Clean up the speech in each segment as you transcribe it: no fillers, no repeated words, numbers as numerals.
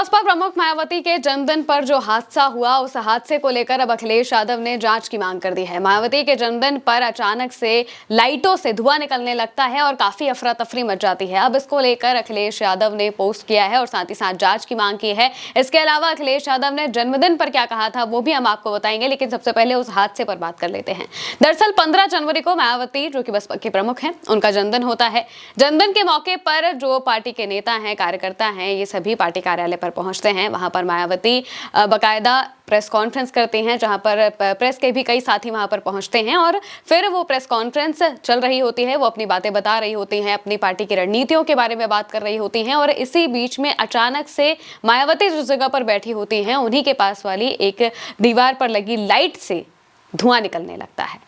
बसपा प्रमुख मायावती के जन्मदिन पर जो हादसा हुआ, उस हादसे को लेकर अब अखिलेश यादव ने जांच की मांग कर दी है। मायावती के जन्मदिन पर अचानक से लाइटों से धुआं निकलने लगता है और काफी अफरा तफरी मच जाती है। अब इसको लेकर अखिलेश यादव ने पोस्ट किया है और साथ ही साथ जांच की मांग की है। इसके अलावा अखिलेश यादव ने जन्मदिन पर क्या कहा था वो भी हम आपको बताएंगे, लेकिन सबसे पहले उस हादसे पर बात कर लेते हैं। दरअसल 15 जनवरी को मायावती, जो कि बसपा के प्रमुख हैं, उनका जन्मदिन होता है। जन्मदिन के मौके पर जो पार्टी के नेता हैं, कार्यकर्ता हैं, ये सभी पार्टी कार्यालय पर पहुंचते हैं। वहां पर मायावती बकायदा प्रेस कॉन्फ्रेंस करती हैं, जहां पर प्रेस के भी कई साथी वहां पर पहुंचते हैं और फिर वो प्रेस कॉन्फ्रेंस चल रही होती है। वो अपनी बातें बता रही होती हैं, अपनी पार्टी की रणनीतियों के बारे में बात कर रही होती हैं और इसी बीच में अचानक से मायावती जिस जगह पर बैठी होती हैं, उन्हीं के पास वाली एक दीवार पर लगी लाइट से धुआं निकलने लगता है।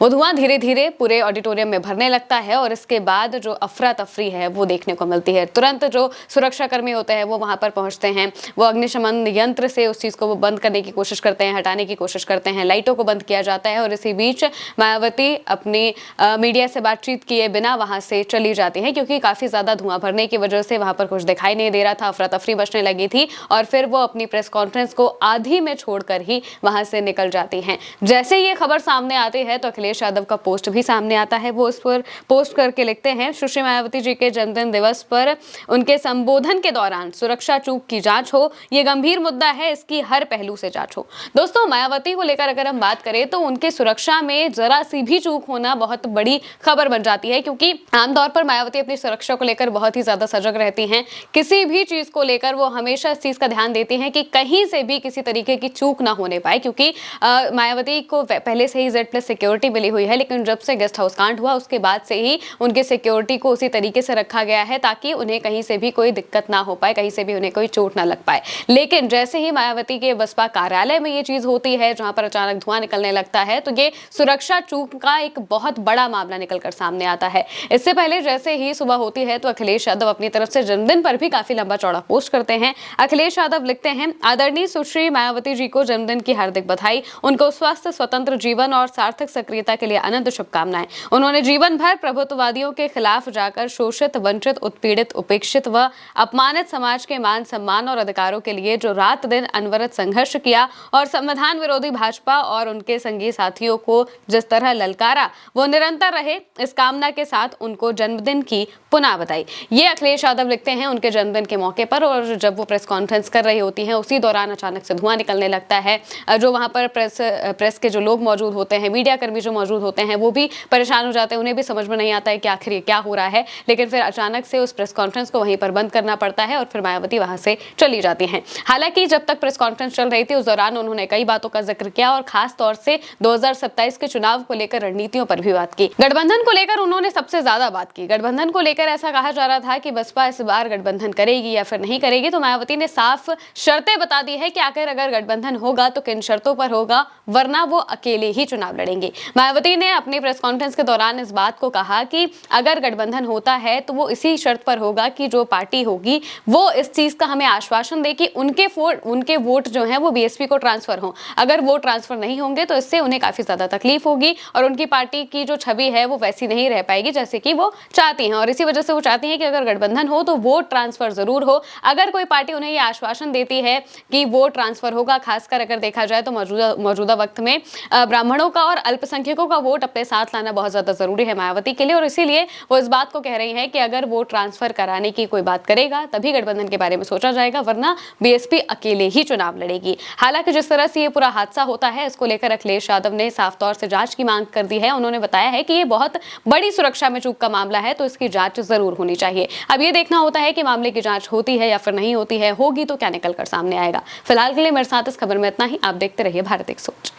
वो धुआं धीरे धीरे पूरे ऑडिटोरियम में भरने लगता है और इसके बाद जो अफरा तफरी है वो देखने को मिलती है। तुरंत जो सुरक्षा कर्मी होते हैं वो वहां पर पहुंचते हैं। वो अग्निशमन यंत्र से उस चीज को वो बंद करने की कोशिश करते हैं, हटाने की कोशिश करते हैं। लाइटों को बंद किया जाता है और इसी बीच मायावती अपनी मीडिया से बातचीत किए बिना वहां से चली जाती है, क्योंकि काफी ज्यादा धुआं भरने की वजह से वहां पर कुछ दिखाई नहीं दे रहा था, अफरा तफरी मचने लगी थी और फिर वो अपनी प्रेस कॉन्फ्रेंस को आधी में छोड़कर ही वहां से निकल जाती हैं। जैसे ये खबर सामने आती है तो अखिलेश यादव का पोस्ट भी सामने आता है। वो उस पर पोस्ट करके लिखते हैं, सुश्री मायावती जी के जन्मदिन दिवस पर उनके संबोधन के दौरान सुरक्षा चूक की जांच हो, ये गंभीर मुद्दा है, इसकी हर पहलू से जांच हो। दोस्तों, मायावती को लेकर अगर हम बात करें तो उनके सुरक्षा में जरा सी भी चूक होना बहुत बड़ी खबर बन जाती है, क्योंकि आमतौर पर मायावती अपनी सुरक्षा को लेकर बहुत ही ज्यादा सजग रहती हैं। किसी भी चीज को लेकर वो हमेशा इस चीज का ध्यान देती हैं कि कहीं से भी किसी तरीके की चूक ना होने पाए, क्योंकि मायावती को पहले से ही Z+ सिक्योरिटी मिली हुई है, लेकिन जब से गेस्ट हाउस कांड हुआ उसके बाद से ही उनके सिक्योरिटी को उसी तरीके से रखा गया है ताकि उन्हें कहीं से भी कोई दिक्कत ना हो पाए, कहीं से भी उन्हें कोई चोट ना लग पाए। लेकिन जैसे ही मायावती के बसपा कार्यालय में ये चीज होती है, जहां पर अचानक धुआं निकलने लगता है, तो ये सुरक्षा चूक का एक बहुत बड़ा मामला निकलकर सामने आता है। इससे पहले जैसे ही सुबह होती है तो अखिलेश यादव अपनी तरफ से जन्मदिन पर भी काफी लंबा चौड़ा पोस्ट करते हैं। अखिलेश यादव लिखते हैं, आदरणीय सुश्री मायावती जी को जन्मदिन की हार्दिक बधाई। उनको स्वस्थ स्वतंत्र जीवन और सार्थक सक्रियता के लिए अनंत शुभकामनाएं। उन्होंने जीवन भर प्रभुत्ववादियों के खिलाफ जाकर शोषित, वंचित, उत्पीड़ित, उपेक्षित व अपमानित समाज के मान सम्मान और अधिकारों के लिए जो रात दिन अनवरत संघर्ष किया और संविधान विरोधी भाजपा और उनके संगी साथियों को जिस तरह ललकारा, वो निरंतर रहे, इस कामना के साथ उनको जन्मदिन की पुनः बधाई। ये अखिलेश यादव लिखते हैं उनके जन्मदिन के मौके पर, और जब वो प्रेस कॉन्फ्रेंस कर रही होती हैं उसी दौरान अचानक से धुआं निकलने लगता है। जो वहां पर प्रेस के जो लोग मौजूद होते हैं, मीडिया कर्मी जो मौजूद होते हैं, वो भी परेशान हो जाते हैं। उन्हें भी समझ में नहीं आता है कि आखिर ये क्या हो रहा है, लेकिन फिर अचानक से उस प्रेस कॉन्फ्रेंस को वहीं पर बंद करना पड़ता है और फिर मायावती वहां से चली जाती हैं। हालांकि जब तक प्रेस कॉन्फ्रेंस चल रही थी उस दौरान उन्होंने कई बातों का जिक्र किया और खास तौर से 2027 के चुनाव को लेकर रणनीतियों पर भी बात की। गठबंधन को लेकर उन्होंने सबसे ज्यादा बात की। गठबंधन को लेकर ऐसा कहा जा रहा था कि बसपा इस बार गठबंधन करेगी या फिर नहीं करेगी, तो मायावती ने साफ शर्तें बता दी है कि आखिर अगर गठबंधन होगा तो किन शर्तों पर होगा, वरना वो अकेले ही चुनाव लड़ेंगे। मायावती ने अपनी प्रेस कॉन्फ्रेंस के दौरान इस बात को कहा कि अगर गठबंधन होता है तो वो इसी शर्त पर होगा कि जो पार्टी होगी वो इस चीज का हमें आश्वासन दे कि उनके वोट जो हैं वो बीएसपी को ट्रांसफर हो। अगर वो ट्रांसफर नहीं होंगे तो इससे उन्हें काफी ज्यादा तकलीफ होगी और उनकी पार्टी की जो छवि है वो वैसी नहीं रह पाएगी जैसे कि वो चाहती हैं, और इसी वजह से वो चाहती हैं कि अगर गठबंधन हो तो वोट ट्रांसफर जरूर हो। अगर कोई पार्टी उन्हें ये आश्वासन देती है कि वोट ट्रांसफर होगा, खासकर अगर देखा जाए तो मौजूदा वक्त में ब्राह्मणों का और अल्पसंख्यकों का वोट अपने साथ लाना बहुत ज्यादा जरूरी है मायावती के लिए, और इसीलिए वो इस बात को कह रही है कि अगर वोट ट्रांसफर कराने की कोई बात करेगा तभी गठबंधन के बारे में सोचा जाएगा, वरना बीएसपी अकेले ही चुनाव लड़ेगी। हालांकि जिस तरह से ये पूरा हादसा होता है इसको लेकर अखिलेश यादव ने साफ तौर से जांच की मांग कर दी है। उन्होंने बताया है कि ये बहुत बड़ी सुरक्षा में चूक का मामला है, तो इसकी जांच जरूर होनी चाहिए। अब ये देखना होता है कि मामले की जांच होती है या फिर नहीं होती है, होगी तो क्या निकल कर सामने आएगा। फिलहाल के लिए मेरे साथ इस खबर में इतना ही। आप देखते रहिए भारत एक सोच।